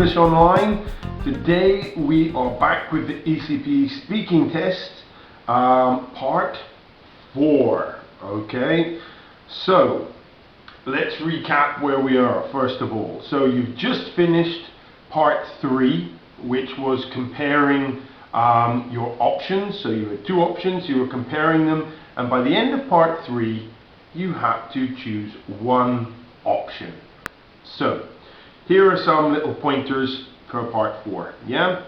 English Online. Today we are back with the ECPE Speaking test, part 4. Okay, so let's recap where we are first of all. So you've just finished part 3, which was comparing your options. So you had 2 options, you were comparing them, and by the end of part 3 you had to choose one option. So here are some little pointers for part 4. Yeah?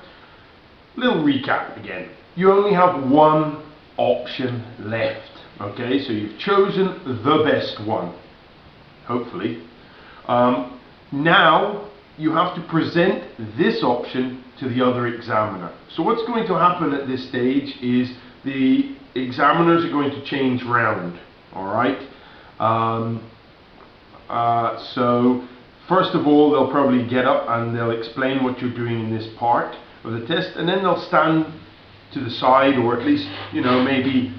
Little recap again. You only have one option left. Okay, so you've chosen the best one, hopefully. Now you have to present this option to the other examiner. So what's going to happen at this stage is the examiners are going to change round. Alright? So first of all, they'll probably get up and they'll explain what you're doing in this part of the test, and then they'll stand to the side, or at least, maybe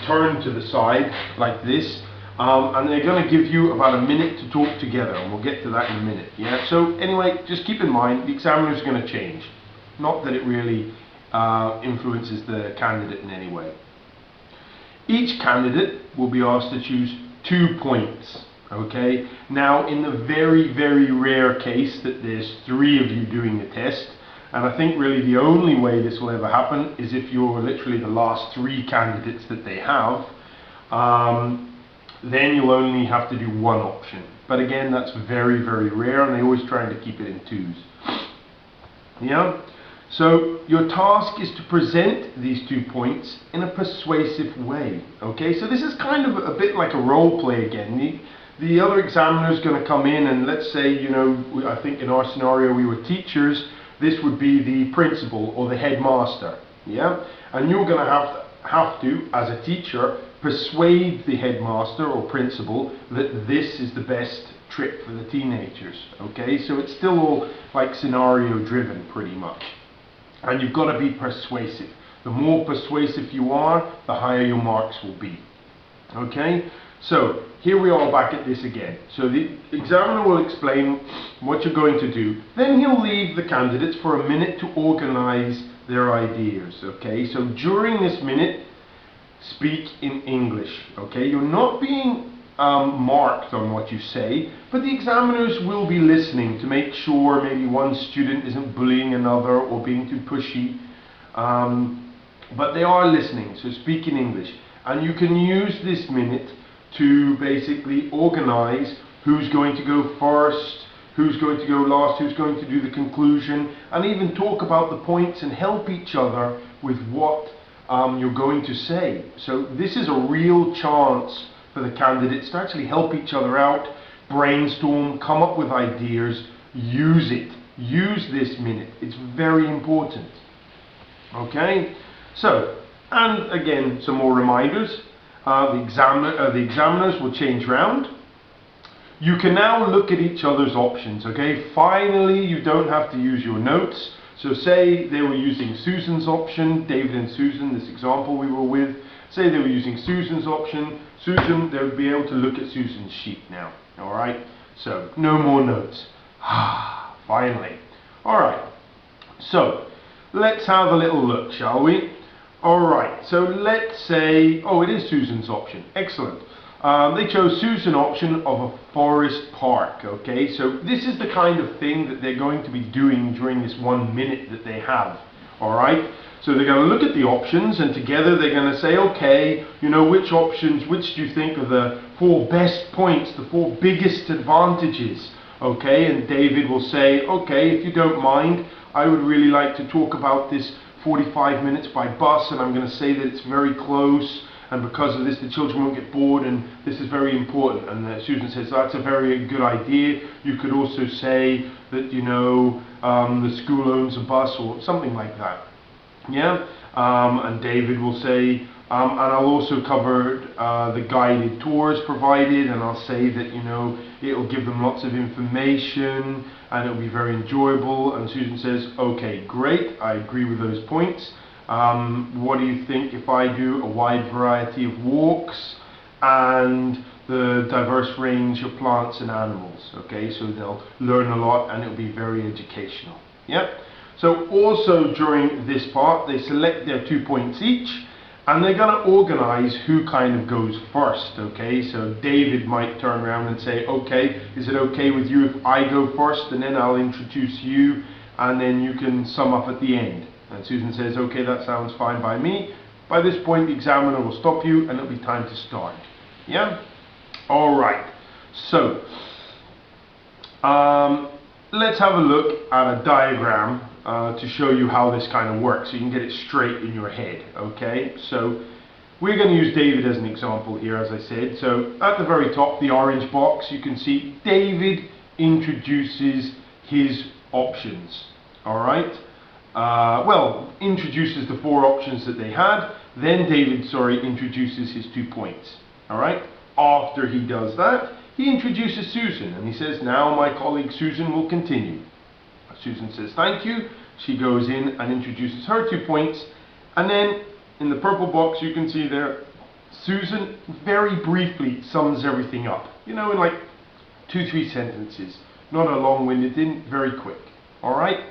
turn to the side like this, and they're going to give you about a minute to talk together, and we'll get to that in a minute. Yeah. So anyway, just keep in mind the examiner is going to change. Not that it really influences the candidate in any way. Each candidate will be asked to choose 2 points. Okay, now in the very, very rare case that there's 3 of you doing the test, and I think really the only way this will ever happen is if you're literally the last 3 candidates that they have, then you'll only have to do one option. But again, that's very, very rare, and they always trying to keep it in 2s. Yeah? So your task is to present these 2 points in a persuasive way. Okay, so this is kind of a bit like a role play again. The other examiner is going to come in, and let's say, I think in our scenario we were teachers, this would be the principal or the headmaster. Yeah, and you're going to have to, as a teacher, persuade the headmaster or principal that this is the best trip for the teenagers. Okay, so it's still all like scenario driven pretty much. And you've got to be persuasive. The more persuasive you are, the higher your marks will be. Okay, so here we are back at this again. So the examiner will explain what you're going to do. Then he'll leave the candidates for a minute to organize their ideas. Okay, so during this minute, speak in English. Okay, you're not being marked on what you say, but the examiners will be listening to make sure maybe one student isn't bullying another or being too pushy, but they are listening, so speak in English. And you can use this minute to basically organize who's going to go first, who's going to go last, who's going to do the conclusion, and even talk about the points and help each other with what you're going to say. So this is a real chance for the candidates to actually help each other out, brainstorm, come up with ideas, use it. Use this minute. It's very important. Okay? So, and again, some more reminders. The examiners will change round. You can now look at each other's options. Okay? Finally, you don't have to use your notes. So say they were using Susan's option, David and Susan, this example we were with. Say they were using Susan's option. Susan, they would be able to look at Susan's sheet now. Alright? So, no more notes. Finally. Alright. So, let's have a little look, shall we? Alright, so let's say, it is Susan's option. Excellent. They chose Susan's option of a forest park. Okay, so this is the kind of thing that they're going to be doing during this 1 minute that they have. Alright, so they're going to look at the options, and together they're going to say, okay, which options, which do you think are the 4 best points, the 4 biggest advantages? Okay, and David will say, okay, if you don't mind, I would really like to talk about this 45 minutes by bus, and I'm going to say that it's very close, and because of this the children won't get bored, and this is very important. And Susan says, that's a very good idea. You could also say that the school owns a bus or something like that. Yeah. And David will say, and I'll also cover the guided tours provided, and I'll say that it'll give them lots of information and it'll be very enjoyable. And Susan says, okay, great, I agree with those points. What do you think if I do a wide variety of walks and the diverse range of plants and animals. Okay, so they'll learn a lot and it'll be very educational. Yep. So also during this part, they select their 2 points each, and they're going to organize who kind of goes first. Okay, so David might turn around and say, okay, is it okay with you if I go first, and then I'll introduce you, and then you can sum up at the end. And Susan says, okay, that sounds fine by me. By this point, the examiner will stop you and it'll be time to start. Yeah? All right. So, let's have a look at a diagram to show you how this kind of works, so you can get it straight in your head. Okay? So, we're going to use David as an example here, as I said. So, at the very top, the orange box, you can see David introduces his options. All right? Well, introduces the 4 options that they had. Then David, introduces his 2 points. All right? After he does that, he introduces Susan, and he says, now my colleague Susan will continue. Susan says thank you. She goes in and introduces her 2 points, and then in the purple box you can see there, Susan very briefly sums everything up. You know, in like 2-3 sentences. Not a long-winded thing, very quick. All right?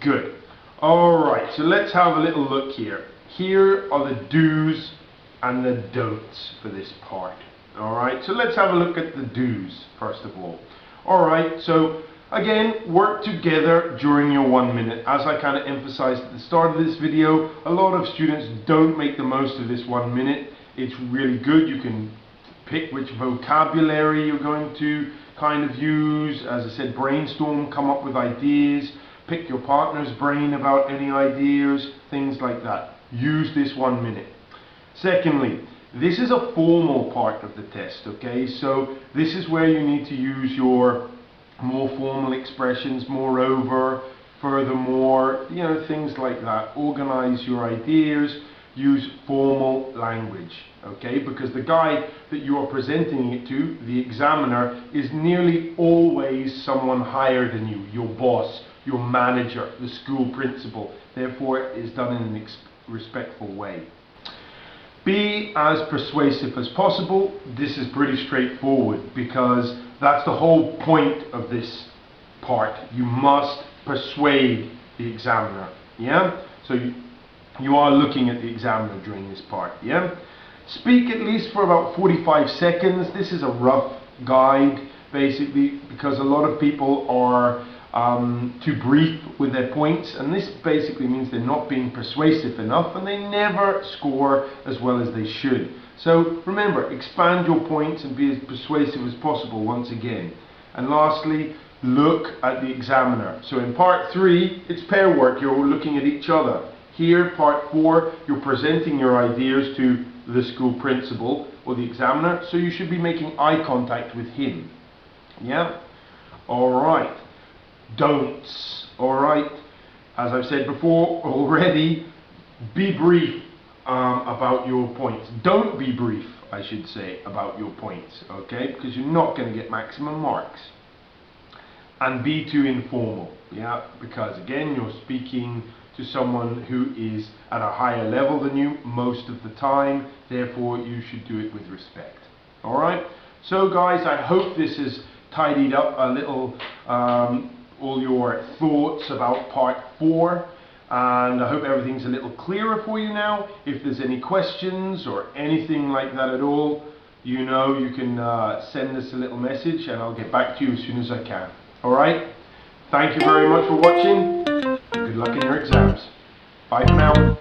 Good. Alright, so let's have a little look here. Here are the do's and the don'ts for this part. Alright, so let's have a look at the do's first of all. Alright, so again, work together during your 1 minute. As I kind of emphasized at the start of this video, a lot of students don't make the most of this 1 minute. It's really good. You can pick which vocabulary you're going to kind of use. As I said, brainstorm, come up with ideas, pick your partner's brain about any ideas, things like that. Use this 1 minute. Secondly, this is a formal part of the test, okay? So this is where you need to use your more formal expressions, moreover, furthermore, you know, things like that. Organize your ideas, use formal language, okay? Because the guy that you are presenting it to, the examiner, is nearly always someone higher than you, your boss, your manager, the school principal. Therefore, it is done in a respectful way. Be as persuasive as possible. This is pretty straightforward because that's the whole point of this part. You must persuade the examiner, yeah? So you are looking at the examiner during this part, yeah? Speak at least for about 45 seconds. This is a rough guide, basically, because a lot of people are too brief with their points, and this basically means they're not being persuasive enough and they never score as well as they should. So remember, expand your points and be as persuasive as possible once again. And lastly, look at the examiner. So in part 3, it's pair work, you're looking at each other. Here, part 4, you're presenting your ideas to the school principal or the examiner, so you should be making eye contact with him. Yeah? Alright. Don'ts. Alright. As I've said before already, be brief about your points. Don't be brief, I should say, about your points, okay? Because you're not going to get maximum marks. And be too informal, yeah? Because again, you're speaking to someone who is at a higher level than you most of the time, therefore you should do it with respect. Alright? So guys, I hope this has tidied up a little all your thoughts about part 4, and I hope everything's a little clearer for you now. If there's any questions or anything like that at all, you know, you can send us a little message and I'll get back to you as soon as I can. Alright? Thank you very much for watching. Good luck in your exams. Bye for now.